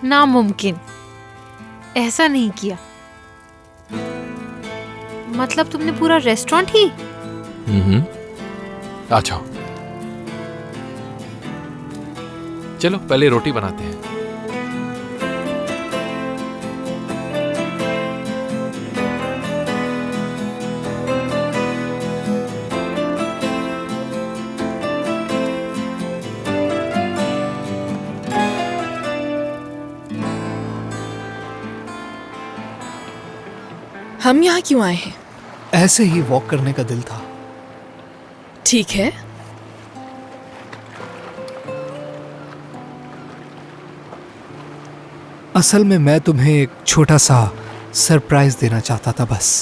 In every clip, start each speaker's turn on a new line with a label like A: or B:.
A: नामुमकिन, ऐसा नहीं किया। मतलब तुमने पूरा रेस्टोरेंट ही?
B: अच्छा चलो पहले रोटी बनाते हैं।
C: हम यहाँ क्यों आए हैं?
D: ऐसे ही वॉक करने का दिल था।
C: ठीक है,
D: असल में मैं तुम्हें एक छोटा सा सरप्राइज देना चाहता था बस।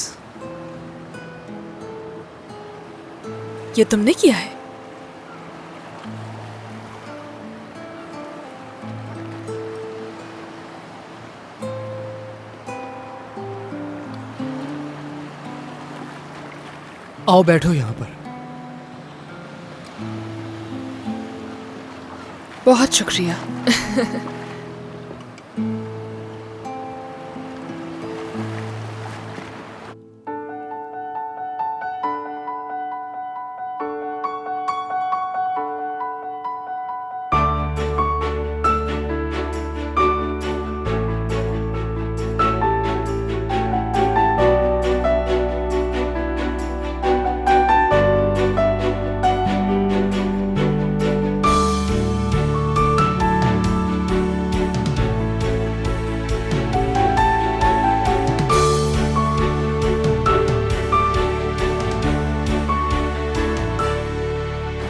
C: ये तुमने किया है?
D: आओ बैठो यहाँ पर।
C: बहुत शुक्रिया।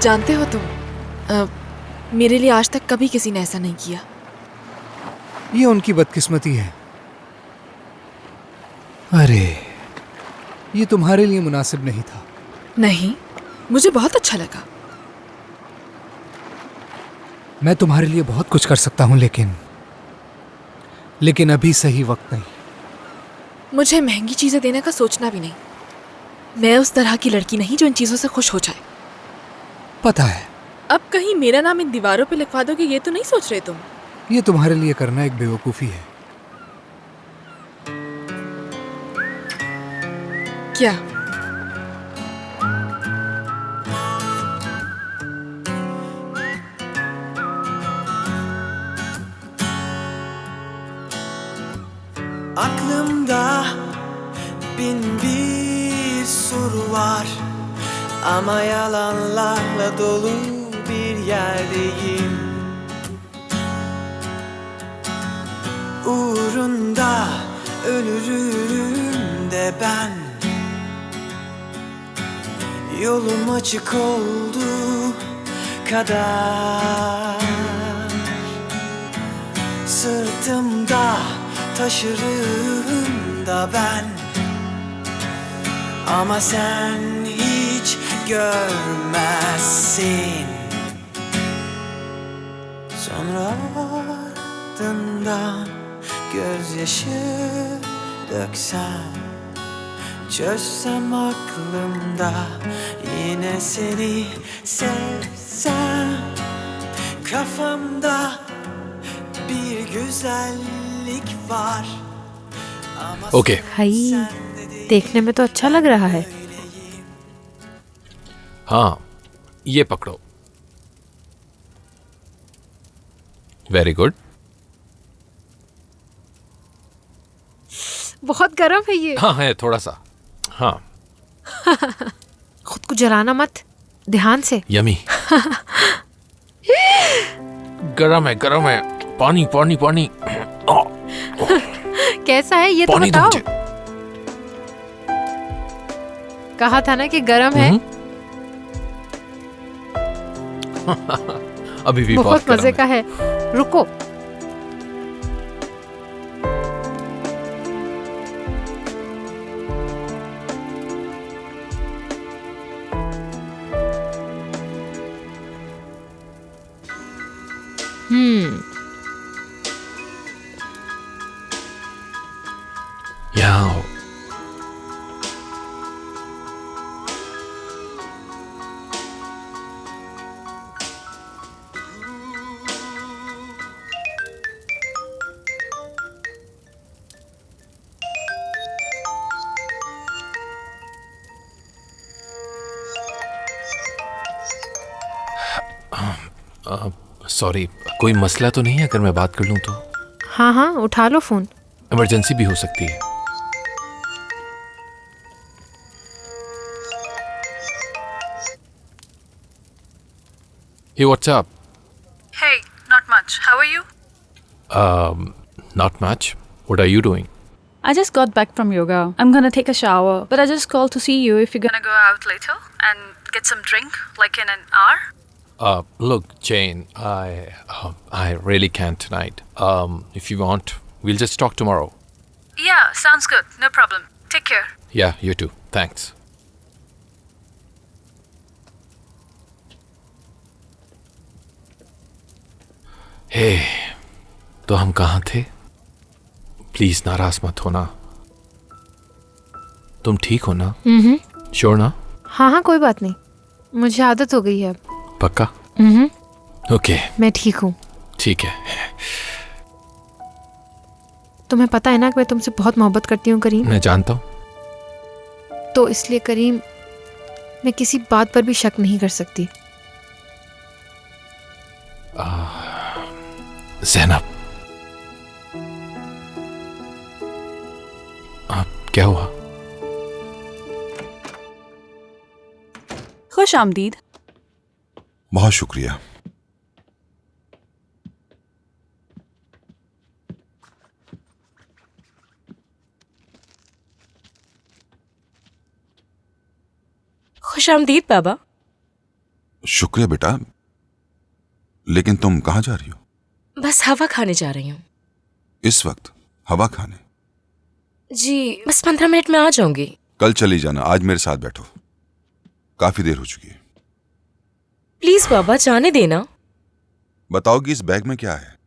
C: जानते हो तुम, मेरे लिए आज तक कभी किसी ने ऐसा नहीं किया।
D: ये उनकी बदकिस्मती है। अरे ये तुम्हारे लिए मुनासिब नहीं था।
C: नहीं, मुझे बहुत अच्छा लगा।
D: मैं तुम्हारे लिए बहुत कुछ कर सकता हूँ, लेकिन अभी सही वक्त नहीं।
C: मुझे महंगी चीजें देने का सोचना भी नहीं। मैं उस तरह की लड़की नहीं जो इन चीजों से खुश हो जाए।
D: पता है,
C: अब कहीं मेरा नाम इन दीवारों पे लिखवा दोगे ये तो नहीं सोच रहे तुम?
D: ये तुम्हारे लिए करना एक बेवकूफी है।
C: क्या?
E: Aklımda bin bir soru var, ama yalanlarla dolu bir yerdeyim. Uğrunda ölürüm de ben. Yolum açık olduğu kadar sırtımda taşırım da ben. Ama sen hiç görmezsin. Sonra ardından gözyaşı döksem, çözsem aklımda yine seni sevsem, kafamda bir güzellik var.
B: Okay
A: भाई देखने में तो अच्छा लग रहा है।
B: हाँ ये पकड़ो। Very good.
A: बहुत गर्म है ये।
B: हाँ है थोड़ा सा। हाँ
A: खुद को जलाना मत, ध्यान से।
B: यमी। गरम है गरम है। पानी पानी पानी।
A: कैसा है ये तो
B: पानी दो
A: बताओ।
B: मुझे।
A: कहा था ना कि गर्म है।
B: अभी भी
A: बहुत
B: गर्म
A: मजे का है। रुको।
B: यहाँ आओ। सॉरी, कोई मसला तो नहीं है अगर मैं बात कर लूँ तो?
A: हाँ हाँ, उठा लो फ़ोन।
B: इमरजेंसी भी हो सकती है। Hey, what's up?
F: Hey, not much. How are you?
B: Not much. What are you doing?
F: I just got back from yoga. I'm gonna take a shower, but I just called to see you if you're gonna go out later and get some drink, like in an hour.
B: Look, Jane, I really can't tonight. If you want, we'll just talk tomorrow.
F: Yeah, sounds good. No problem. Take care.
B: Yeah, you too. Thanks. Hey, तो हम कहाँ थे? Please नाराज मत होना। तुम ठीक हो ना? श्योर ना?
A: हाँ हाँ, कोई बात नहीं, मुझे आदत हो गई है अब।
B: पक्का? ओके,
A: मैं ठीक हूँ।
B: ठीक है।
A: तुम्हें पता है ना कि मैं तुमसे बहुत मोहब्बत करती हूँ करीम।
B: मैं जानता हूँ।
A: तो इसलिए करीम, मैं किसी बात पर भी शक नहीं कर सकती।
B: ज़ैनब, क्या हुआ?
F: खुश आमदीद।
G: बहुत शुक्रिया।
C: खुश आमदीद बाबा।
G: शुक्रिया बेटा, लेकिन तुम कहाँ जा रही हो?
C: बस हवा खाने जा रही हूँ।
G: इस वक्त हवा खाने?
C: जी, बस 15 मिनट में आ जाऊंगी।
G: कल चली जाना, आज मेरे साथ बैठो, काफी देर हो चुकी है।
C: प्लीज बाबा, जाने देना।
G: बताओगी इस बैग में क्या है?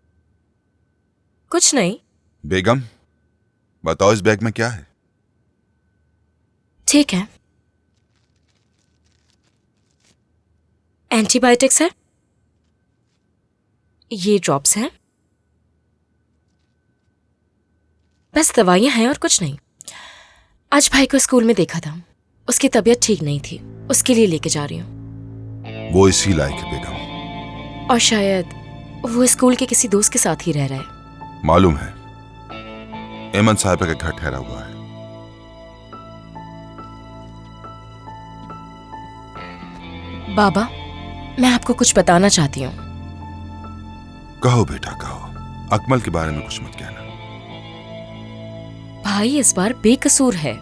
C: कुछ नहीं।
G: बेगम, बताओ इस बैग में क्या है?
C: ठीक है, एंटीबायोटिक्स है, ये ड्रॉप्स हैं, बस दवाइयां हैं और कुछ नहीं। आज भाई को स्कूल में देखा था, उसकी तबीयत ठीक नहीं थी, उसके लिए लेके जा रही हूँ।
G: वो इसी लायक है बेगम।
C: और शायद वो स्कूल के किसी दोस्त के साथ ही रह रहा है।
G: मालूम है, अहमद साहब का घर ठहरा हुआ है।
C: बाबा, मैं आपको कुछ बताना चाहती हूँ।
G: कहो बेटा कहो, अकमल के बारे में कुछ मत कहना।
C: भाई इस बार बेकसूर है।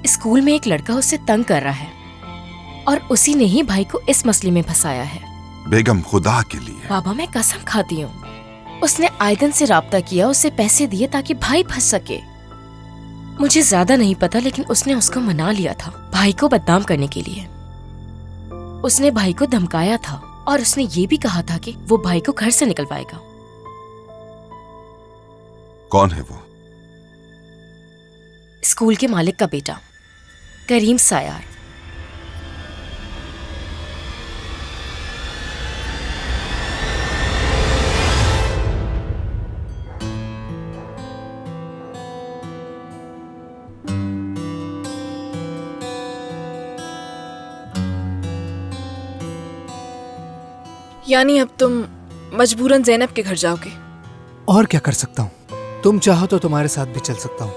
C: स्कूल में एक लड़का उससे तंग कर रहा है और उसी ने ही भाई को इस मसले में फंसाया है।
G: बेगम, खुदा के लिए।
C: बाबा, मैं कसम खाती हूँ, उसने आयदन से राब्ता किया, उसे पैसे दिए ताकि भाई फंस सके। मुझे ज्यादा नहीं पता, लेकिन उसने उसको मना लिया था भाई को बदनाम करने के लिए। उसने भाई को धमकाया था और उसने ये भी कहा था कि वो भाई को घर से निकलवाएगा।
G: कौन है वो?
C: स्कूल के मालिक का बेटा, करीम सायार। यानी अब तुम मजबूरन ज़ैनब के घर जाओगे?
D: और क्या कर सकता हूँ, तुम चाहो तो तुम्हारे साथ भी चल सकता हूँ।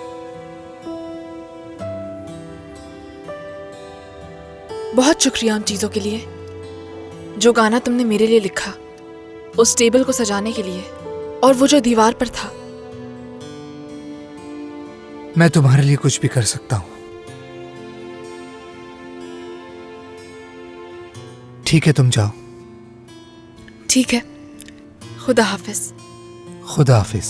C: बहुत शुक्रिया उन चीजों के लिए, जो गाना तुमने मेरे लिए लिखा, उस टेबल को सजाने के लिए, और वो जो दीवार पर था।
D: मैं तुम्हारे लिए कुछ भी कर सकता हूँ। ठीक है, तुम जाओ।
C: ठीक है, खुदा हाफिज।
D: खुदा हाफिज।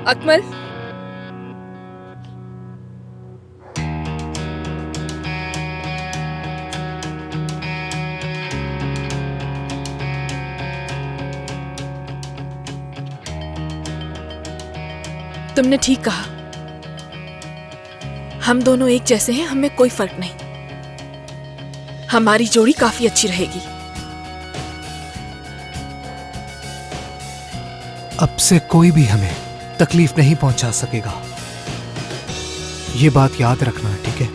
C: अकमल, तुमने ठीक कहा, हम दोनों एक जैसे हैं, हमें कोई फर्क नहीं। हमारी जोड़ी काफी अच्छी रहेगी।
D: अब से कोई भी हमें तकलीफ नहीं पहुंचा सकेगा। ये बात याद रखना, ठीक है?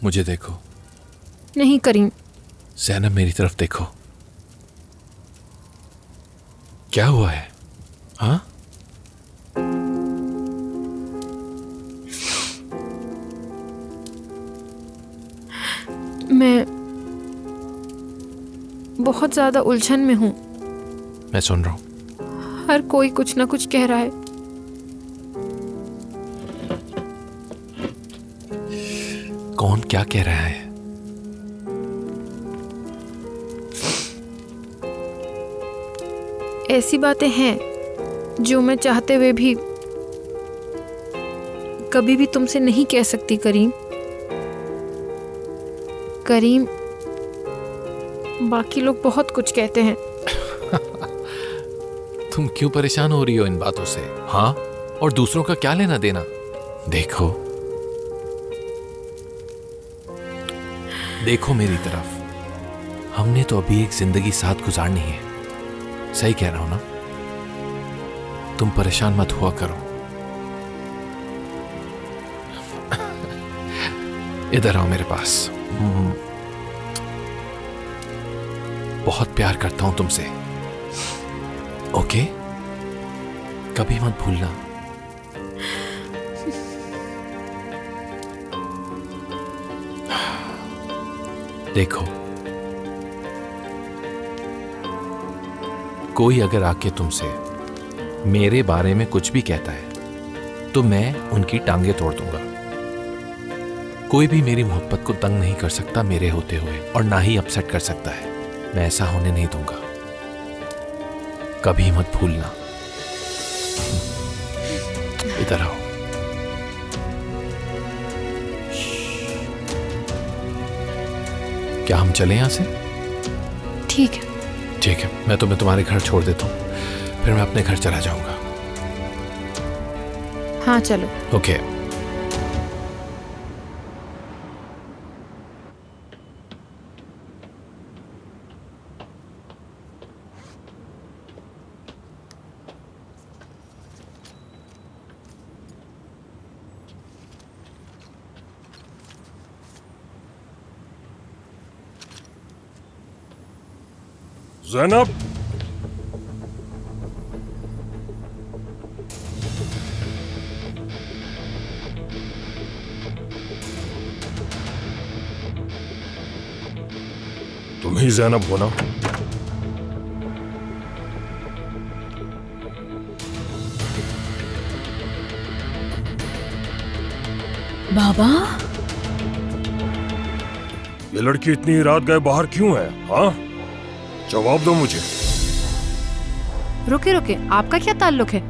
B: मुझे देखो।
A: नहीं करीम।
B: ज़ैनब मेरी तरफ देखो। क्या हुआ है? हाँ?
A: मैं बहुत ज्यादा उलझन में हूँ।
B: मैं सुन रहा हूँ।
A: हर कोई कुछ ना कुछ कह रहा है।
B: कौन क्या कह रहा है?
A: ऐसी बातें हैं जो मैं चाहते हुए भी कभी भी तुमसे नहीं कह सकती करीम। करीम, बाकी लोग बहुत कुछ कहते हैं।
B: तुम क्यों परेशान हो रही हो इन बातों से? हाँ, और दूसरों का क्या लेना देना? देखो मेरी तरफ। हमने तो अभी एक जिंदगी साथ गुजारनी है। सही कह रहा हूं ना? तुम परेशान मत हुआ करो। इधर आओ मेरे पास। बहुत प्यार करता हूं तुमसे। ओके? कभी मत भूलना। देखो, कोई अगर आके तुमसे मेरे बारे में कुछ भी कहता है तो मैं उनकी टांगे तोड़ दूंगा। कोई भी मेरी मोहब्बत को तंग नहीं कर सकता मेरे होते हुए, और ना ही अपसेट कर सकता है। मैं ऐसा होने नहीं दूंगा। कभी मत भूलना। इधर आओ। क्या हम चलें यहां से?
A: ठीक है।
B: ठीक है, मैं तुम्हें तुम्हारे घर छोड़ देता हूँ, फिर मैं अपने घर चला जाऊंगा।
A: हाँ चलो।
B: ओके।
H: ज़ैनब, तुम ही ज़ैनब हो ना?
C: बाबा,
H: ये लड़की इतनी रात गए बाहर क्यों है? हाँ, जवाब दो मुझे।
A: रुके रुके, आपका क्या ताल्लुक है?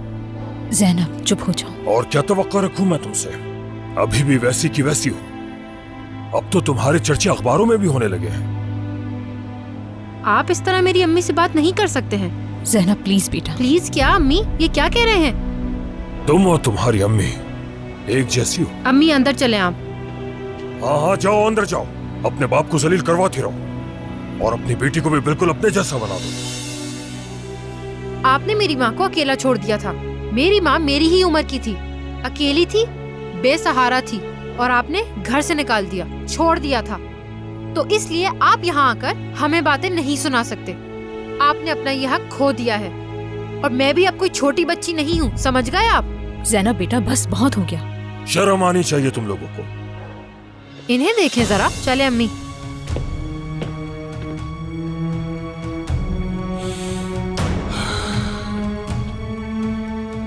C: ज़ैनब चुप हो जाओ।
H: और क्या तवक्का रखूं मैं तुमसे? अभी भी वैसी की वैसी हो। अब तो तुम्हारे चर्चे अखबारों में भी होने लगे हैं।
A: आप इस तरह मेरी अम्मी से बात नहीं कर सकते हैं।
C: ज़ैनब प्लीज बेटा।
A: प्लीज क्या अम्मी? ये क्या कह रहे हैं?
H: तुम और तुम्हारी अम्मी एक जैसी हो।
A: अम्मी अंदर चले आप।
H: हाँ हाँ, जाओ अंदर जाओ। अपने बाप को जलील करवाती रहो और अपनी बेटी को भी बिल्कुल अपने जैसा बना दो।
A: आपने मेरी माँ को अकेला छोड़ दिया था। मेरी माँ मेरी ही उम्र की थी, अकेली थी, बेसहारा थी, और आपने घर से निकाल दिया, छोड़ दिया था। तो इसलिए आप यहाँ आकर हमें बातें नहीं सुना सकते। आपने अपना यह हक खो दिया है, और मैं भी अब कोई छोटी बच्ची नहीं हूँ, समझ गए आप?
C: ज़ैनब बेटा बस बहुत हो गया।
H: शर्म आनी चाहिए तुम लोगों को।
A: इन्हें देखें जरा। चले अम्मी।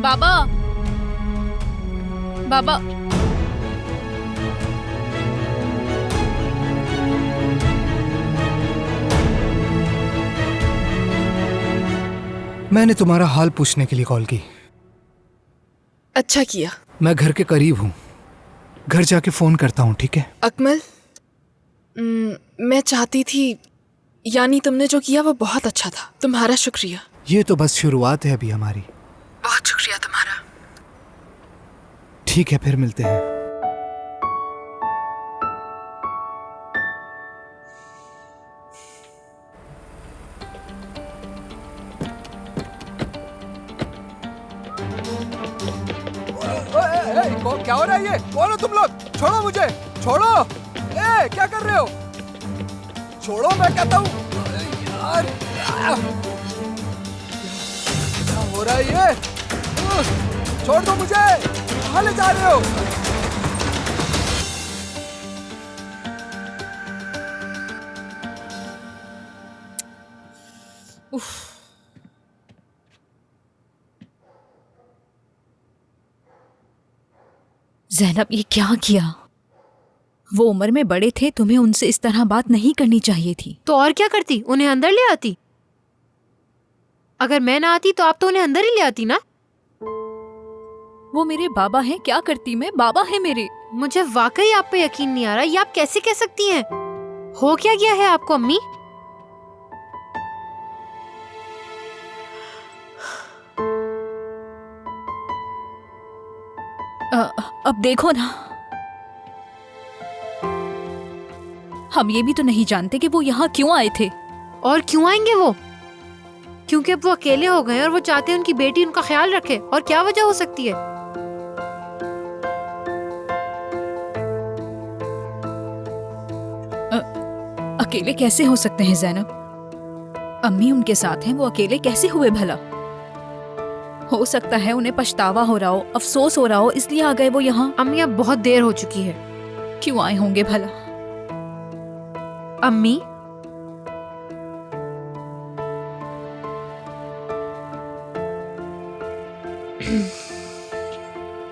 F: बाबा, बाबा,
D: मैंने तुम्हारा हाल पूछने के लिए कॉल की।
C: अच्छा किया।
D: मैं घर के करीब हूँ, घर जाके फोन करता हूँ, ठीक है?
I: अकमल, मैं चाहती थी, यानी तुमने जो किया वो बहुत अच्छा था। तुम्हारा शुक्रिया।
D: ये तो बस शुरुआत है अभी हमारी।
I: बहुत शुक्रिया तुम्हारा।
D: ठीक है, फिर मिलते हैं।
J: क्या हो रहा है ये? कौन हो तुम लोग? छोड़ो मुझे, छोड़ो! ए, क्या कर रहे हो? छोड़ो, मैं कहता हूँ। यार, क्या हो रहा है ये? छोड़ दो मुझे! कहाँ ले जा रहे हो?
K: ज़ैनब, ये क्या किया? वो उम्र में बड़े थे, तुम्हें उनसे इस तरह बात नहीं करनी चाहिए थी।
A: तो और क्या करती? उन्हें अंदर ले आती। अगर मैं ना आती तो आप तो उन्हें अंदर ही ले आती ना।
K: वो मेरे बाबा हैं, क्या करती मैं? बाबा है मेरे।
A: मुझे वाकई आप पे यकीन नहीं आ रहा। ये आप कैसे कह सकती हैं? हो क्या गया है आपको अम्मी?
K: अब देखो ना, हम ये भी तो नहीं जानते कि वो यहाँ क्यों आए थे।
A: और क्यों आएंगे वो? क्योंकि अब वो अकेले हो गए और वो चाहते हैं उनकी बेटी उनका ख्याल रखे। और क्या वजह हो सकती है?
K: अकेले कैसे हो सकते हैं ज़ैनब? अम्मी उनके साथ हैं, वो अकेले कैसे हुए भला? हो सकता है उन्हें पछतावा हो रहा हो, अफसोस हो रहा हो, इसलिए आ गए वो यहाँ।
A: अम्मी अब बहुत देर हो चुकी है।
K: क्यों आए होंगे भला?
A: अम्मी,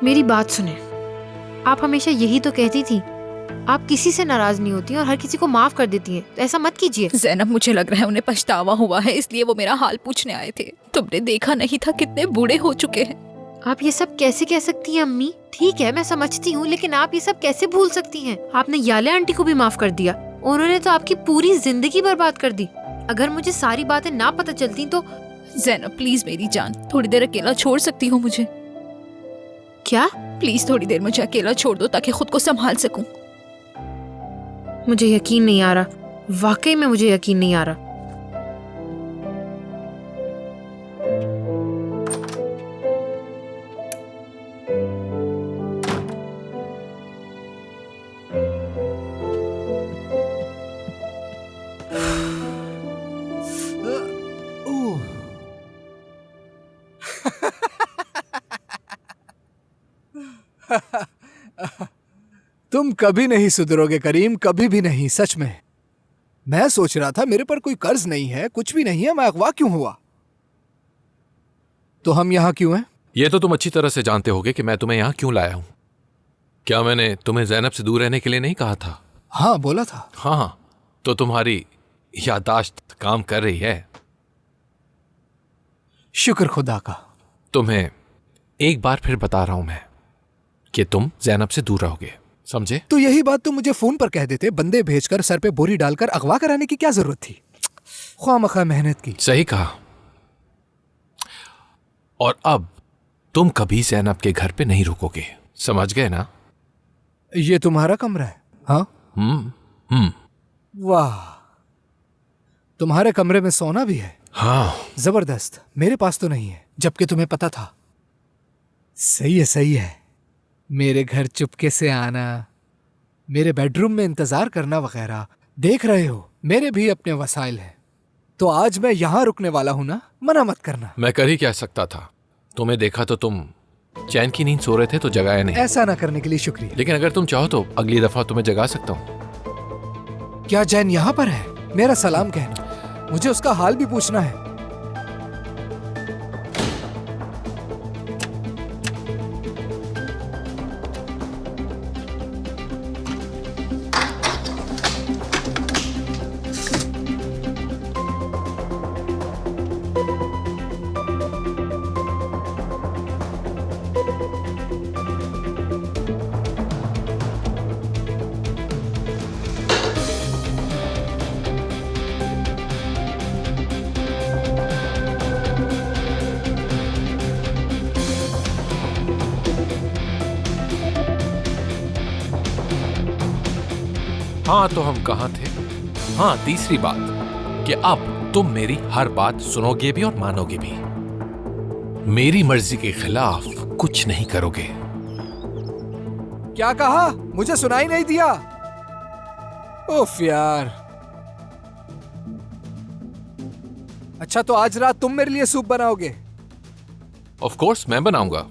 A: मेरी बात सुने। आप हमेशा यही तो कहती थी, आप किसी से नाराज नहीं होती और हर किसी को माफ कर देती हैं। तो ऐसा मत कीजिए।
K: ज़ैनब, मुझे लग रहा है उन्हें पछतावा हुआ है, इसलिए वो मेरा हाल पूछने आए थे। तुमने देखा नहीं था कितने बूढ़े हो चुके हैं।
A: आप ये सब कैसे कह सकती हैं अम्मी? ठीक है, मैं समझती हूँ, लेकिन आप ये सब कैसे भूल सकती हैं? आपने याले आंटी को भी माफ कर दिया। उन्होंने तो आपकी पूरी जिंदगी बर्बाद कर दी। अगर मुझे सारी बातें ना पता चलती तो।
K: ज़ैनब प्लीज मेरी जान, थोड़ी देर अकेला छोड़ सकती हो मुझे?
A: क्या?
K: प्लीज थोड़ी देर मुझे अकेला छोड़ दो ताकि खुद को संभाल सकूं।
A: मुझे यकीन नहीं आ रहा, वाकई में मुझे यकीन नहीं आ रहा।
D: तुम कभी नहीं सुधरोगे करीम, कभी भी नहीं, सच में। मैं सोच रहा था मेरे पर कोई कर्ज नहीं है, कुछ भी नहीं है, मैं अगवा क्यों हुआ? तो हम यहाँ क्यों हैं?
B: ये तो तुम अच्छी तरह से जानते होगे कि मैं तुम्हें यहाँ क्यों लाया हूं। क्या मैंने तुम्हें ज़ैनब से दूर रहने के लिए नहीं कहा था?
D: हाँ, बोला था।
B: हाँ, तो तुम्हारी याददाश्त काम कर रही है।
D: शुक्र खुदा का।
B: तुम्हें एक बार फिर बता रहा हूं मैं कि तुम ज़ैनब से दूर रहोगे, समझे?
D: तो यही बात तुम मुझे फोन पर कह देते, बंदे भेजकर सर पे बोरी डालकर अगवा कराने की क्या जरूरत थी? ख्वामखा मेहनत की।
B: सही कहा। और अब तुम कभी ज़ैनब के घर पे नहीं रुकोगे, समझ गए ना?
D: ये तुम्हारा कमरा है? हाँ। वाह, तुम्हारे कमरे में सोना भी है?
B: हाँ।
D: जबरदस्त। मेरे पास तो नहीं है, जबकि तुम्हें पता था। सही है, सही है। मेरे घर चुपके से आना, मेरे बेडरूम में इंतजार करना वगैरह। देख रहे हो, मेरे भी अपने वसाइल हैं। तो आज मैं यहाँ रुकने वाला हूं ना, मना मत करना।
B: मैं कर ही क्या सकता था? तुम्हें देखा तो तुम चैन की नींद सो रहे थे तो जगाया नहीं।
D: ऐसा ना करने के लिए शुक्रिया।
B: लेकिन अगर तुम चाहो तो अगली दफा तुम्हें जगा सकता हूँ।
D: क्या जैन यहाँ पर है? मेरा सलाम कहना, मुझे उसका हाल भी पूछना है।
B: हाँ, तो हम कहाँ थे? हाँ, तीसरी बात कि अब तुम मेरी हर बात सुनोगे भी और मानोगे भी। मेरी मर्जी के खिलाफ कुछ नहीं करोगे।
D: क्या कहा? मुझे सुनाई नहीं दिया। उफ यार। अच्छा, तो आज रात तुम मेरे लिए सूप बनाओगे?
B: ऑफ कोर्स मैं बनाऊंगा।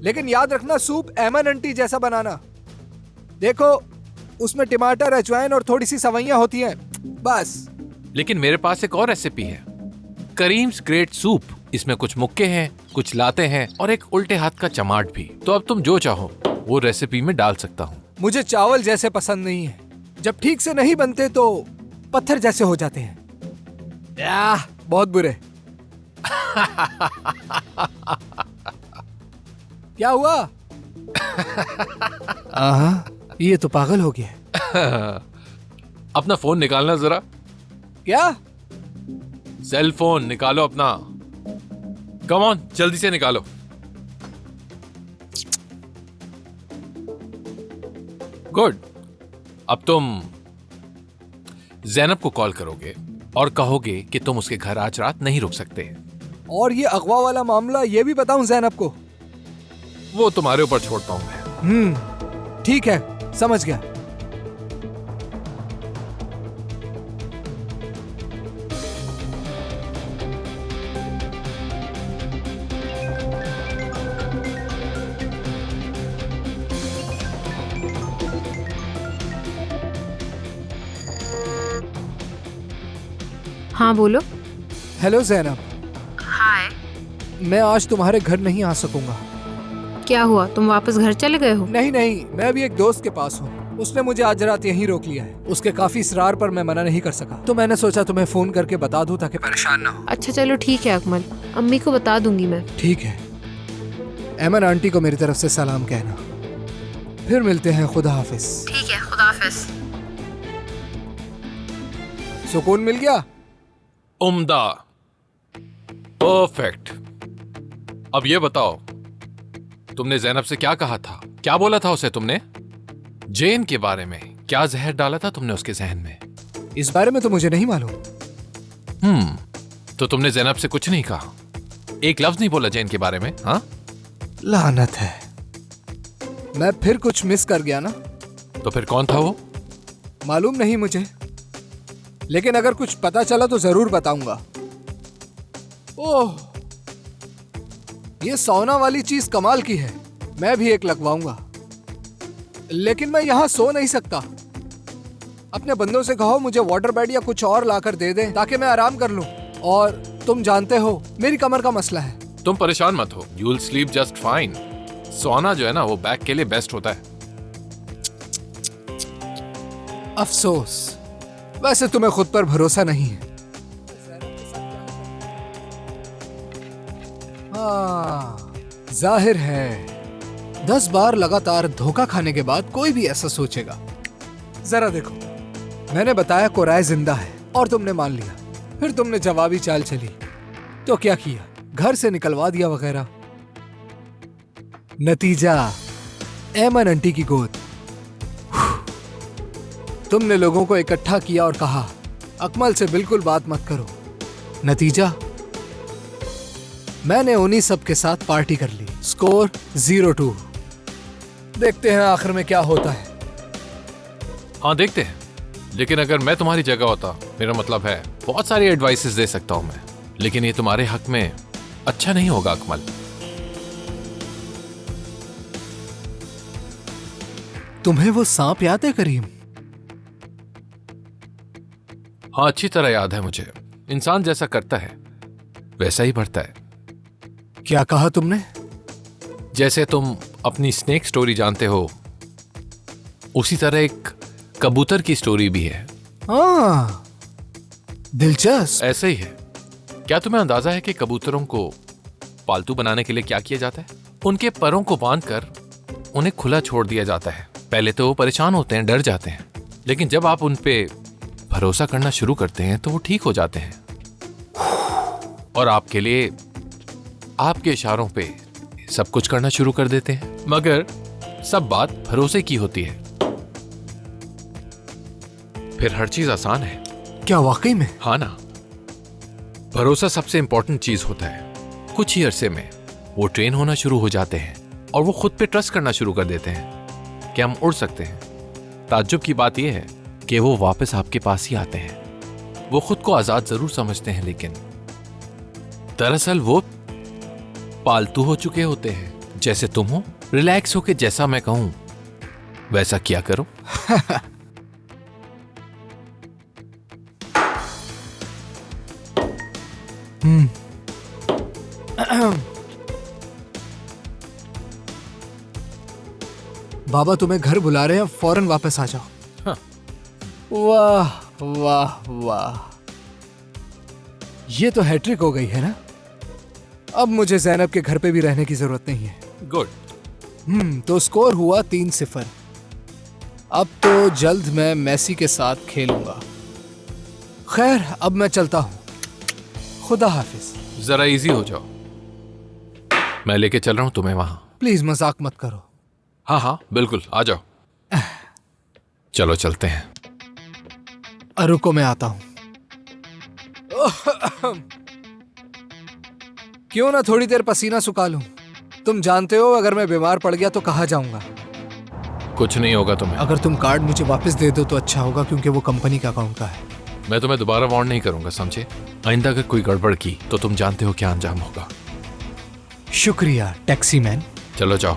D: लेकिन याद रखना, सूप एमन आंटी जैसा बनाना। देखो, उसमें टमाटर, अजवाइन और थोड़ी सी सवैयां होती हैं, बस।
B: लेकिन मेरे पास एक और रेसिपी है, करीम्स ग्रेट सूप। इसमें कुछ मुक्के हैं, कुछ लाते हैं और एक उल्टे हाथ का चमाट भी। तो अब तुम जो चाहो वो रेसिपी में डाल सकता हूँ।
D: मुझे चावल जैसे पसंद नहीं है। जब ठीक से नहीं बनते तो पत्थर जैसे हो जाते हैं। बहुत बुरे। क्या हुआ? ये तो पागल हो गया।
B: अपना फोन निकालना जरा।
D: क्या?
B: सेल फोन निकालो अपना। कम ऑन, जल्दी से निकालो। गुड। अब तुम ज़ैनब को कॉल करोगे और कहोगे कि तुम उसके घर आज रात नहीं रुक सकते।
D: और ये अगवा वाला मामला ये भी बताऊं ज़ैनब को?
B: वो तुम्हारे ऊपर छोड़ता हूं मैं।
D: ठीक है, समझ गया।
A: हाँ बोलो।
D: हेलो ज़ैनब।
A: हाय।
D: मैं आज तुम्हारे घर नहीं आ सकूंगा।
A: क्या हुआ, तुम वापस घर चले गए हो?
D: नहीं, मैं अभी एक दोस्त के पास हूँ। उसने मुझे आज रात यहीं रोक लिया है। उसके काफी इसरार पर मैं मना नहीं कर सका, तो मैंने सोचा तुम्हें फोन करके बता दूं ताकि परेशान ना हो।
A: अच्छा चलो ठीक है अकमल, अम्मी को बता दूंगी मैं।
D: ठीक है। एमन आंटी को मेरी तरफ से सलाम कहना। फिर मिलते हैं। खुदा हाफिज।
A: ठीक है, खुदा हाफिज।
D: सुकून मिल गया?
B: उम्दा, परफेक्ट। अब ये बताओ, तुमने ज़ैनब से क्या कहा था? क्या बोला था उसे तुमने? जेन के बारे में क्या जहर डाला था तुमने उसके जहन में?
D: इस बारे में तो मुझे नहीं मालूम।
B: तो तुमने ज़ैनब से कुछ नहीं कहा? एक लफ्ज नहीं बोला जेन के बारे में? हाँ,
D: लानत है, मैं फिर कुछ मिस कर गया ना।
B: तो फिर कौन था वो?
D: मालूम नहीं मुझे, लेकिन अगर कुछ पता चला तो जरूर बताऊंगा। ओह, ये सोना वाली चीज कमाल की है। मैं भी एक लगवाऊंगा, लेकिन मैं यहां सो नहीं सकता। अपने बंदों से कहो मुझे वाटर बेड या कुछ और लाकर दे दे ताकि मैं आराम कर लूं। और तुम जानते हो मेरी कमर का मसला है।
B: तुम परेशान मत हो, you will sleep just fine. सोना जो है ना वो बैक के लिए बेस्ट होता है।
D: अफसोस, वैसे तुम्हें खुद पर भरोसा नहीं है। जाहिर है 10 बार लगातार धोखा खाने के बाद कोई भी ऐसा सोचेगा। जरा देखो, मैंने बताया कोराय जिंदा है और तुमने मान लिया। फिर तुमने जवाबी चाल चली तो क्या किया? घर से निकलवा दिया वगैरह। नतीजा एमन आंटी की गोद। तुमने लोगों को इकट्ठा किया और कहा अकमल से बिल्कुल बात मत करो। नतीजा मैंने उन्हीं सब के साथ पार्टी कर ली। स्कोर 0-2। देखते हैं आखिर में क्या होता है।
B: हाँ देखते हैं, लेकिन अगर मैं तुम्हारी जगह होता, मेरा मतलब है बहुत सारी एडवाइसेस दे सकता हूं मैं, लेकिन ये तुम्हारे हक में अच्छा नहीं होगा अकमल।
D: तुम्हें वो सांप याद है करीम?
B: हाँ अच्छी तरह याद है मुझे। इंसान जैसा करता है वैसा ही बढ़ता है।
D: क्या कहा तुमने?
B: जैसे तुम अपनी स्नेक स्टोरी जानते हो, उसी तरह एक कबूतर की स्टोरी भी है।
D: हाँ, दिलचस्प।
B: ऐसे ही है। क्या तुम्हें अंदाजा है कि कबूतरों को पालतू बनाने के लिए क्या किया जाता है? उनके परों को बांधकर उन्हें खुला छोड़ दिया जाता है। पहले तो वो परेशान होते हैं, डर जाते हैं, लेकिन जब आप उन पे भरोसा करना शुरू करते हैं तो वो ठीक हो जाते हैं और आपके लिए आपके इशारों पे सब कुछ करना शुरू कर देते हैं। मगर सब बात भरोसे की होती है। फिर हर चीज आसान है।
D: क्या वाकई में?
B: हाँ ना, भरोसा सबसे इंपॉर्टेंट चीज होता है। कुछ ही अरसे में वो ट्रेन होना शुरू हो जाते हैं और वो खुद पे ट्रस्ट करना शुरू कर देते हैं कि हम उड़ सकते हैं। ताज्जुब की बात यह है कि वो वापस आपके पास ही आते हैं। वो खुद को आजाद जरूर समझते हैं, लेकिन दरअसल वो पालतू हो चुके होते हैं। जैसे तुम हो, रिलैक्स होके जैसा मैं कहूं वैसा किया करो।
D: बाबा तुम्हें घर बुला रहे हैं, फौरन वापस आ जाओ।
B: हाँ।
D: वाह वाह वाह, ये तो हैट्रिक हो गई है ना। अब मुझे ज़ैनब के घर पे भी रहने की जरूरत नहीं है।
B: गुड।
D: तो स्कोर हुआ 3-0। अब तो जल्द मैं मेसी के साथ खेलूंगा। खैर, अब मैं चलता हूं। खुदा हाफिज।
B: जरा इजी हो जाओ, मैं लेके चल रहा हूं तुम्हें वहां।
D: प्लीज मजाक मत करो।
B: हाँ हाँ बिल्कुल, आ जाओ। चलो चलते हैं।
D: रुको, मैं आता हूं। क्यों ना थोड़ी देर पसीना सुखा लूं। तुम जानते हो, अगर मैं बीमार पड़ गया तो कहाँ जाऊंगा।
B: कुछ नहीं होगा तुम्हें।
D: अगर तुम कार्ड मुझे वापस दे दो तो अच्छा होगा, क्योंकि वो कंपनी का अकाउंट का है।
B: मैं तुम्हें दोबारा वार्न नहीं करूंगा, समझे? आइंदा अगर कोई गड़बड़ की तो तुम जानते हो क्या अंजाम होगा।
D: शुक्रिया टैक्सी मैन।
B: चलो जाओ।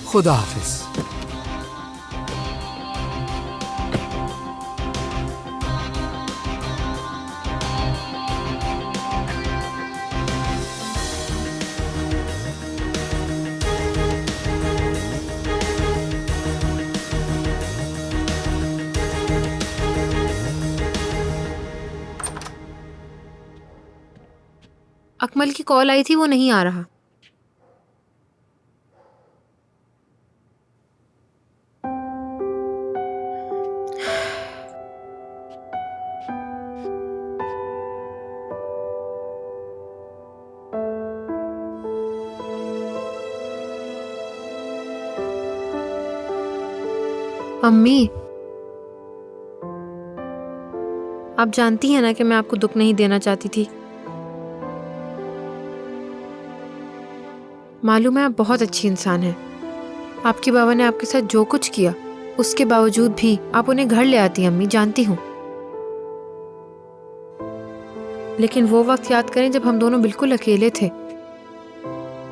D: खुदा हाफिज।
A: अकमल की कॉल आई थी, वो नहीं आ रहा। अम्मी, आप जानती हैं ना कि मैं आपको दुख नहीं देना चाहती थी। मालूम है आप बहुत अच्छी इंसान हैं। आपके बाबा ने आपके साथ जो कुछ किया, उसके बावजूद भी आप उन्हें घर ले आती हैं अम्मी, जानती हूँ। लेकिन वो वक्त याद करें जब हम दोनों बिल्कुल अकेले थे।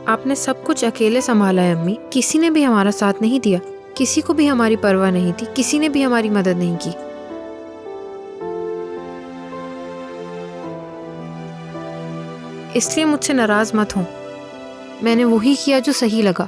A: आपने सब कुछ अकेले संभाला है अम्मी। किसी ने भी हमारा साथ नहीं दिया, किसी को भी हमारी परवाह नहीं थी, किसी ने भी हमारी मदद नहीं की। इसलिए मुझसे नाराज मत हो। मैंने वही किया जो सही लगा।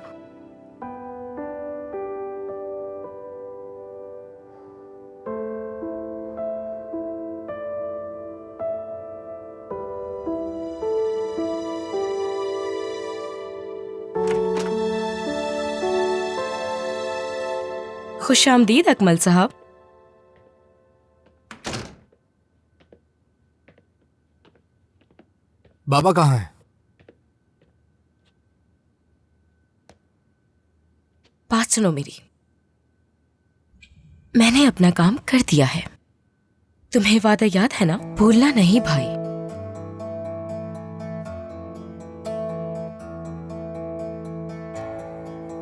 C: खुशामदीद अकमल साहब।
D: बाबा कहाँ हैं?
C: बात सुनो मेरी। मैंने अपना काम कर दिया है। तुम्हें वादा याद है ना? भूलना नहीं भाई।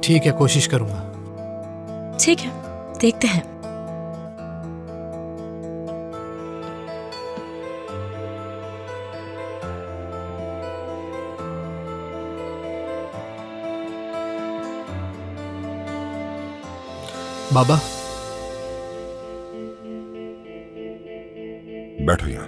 D: ठीक है, कोशिश करूंगा।
C: ठीक है, देखते हैं।
D: बाबा,
G: बैठो यहां।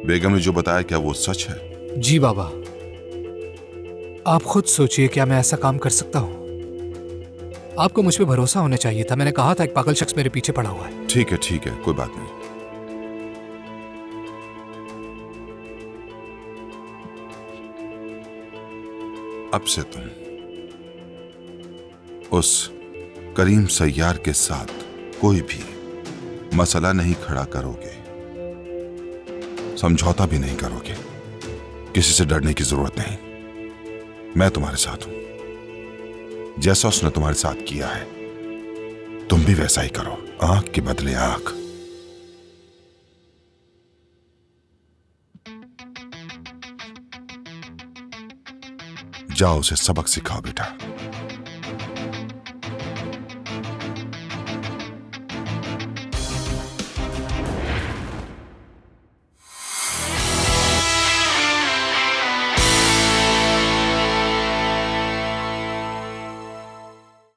G: बेगम ने जो बताया, क्या वो सच है?
D: जी बाबा। आप खुद सोचिए, क्या मैं ऐसा काम कर सकता हूं? आपको मुझ पे भरोसा होना चाहिए था। मैंने कहा था एक पागल शख्स मेरे पीछे पड़ा हुआ है।
G: ठीक है, कोई बात नहीं। अब से तुम उस करीम सैयार के साथ कोई भी मसला नहीं खड़ा करोगे। समझौता भी नहीं करोगे। किसी से डरने की जरूरत नहीं, मैं तुम्हारे साथ हूं। जैसा उसने तुम्हारे साथ किया है तुम भी वैसा ही करो, आंख के बदले आंख। जाओ उसे सबक सिखाओ बेटा।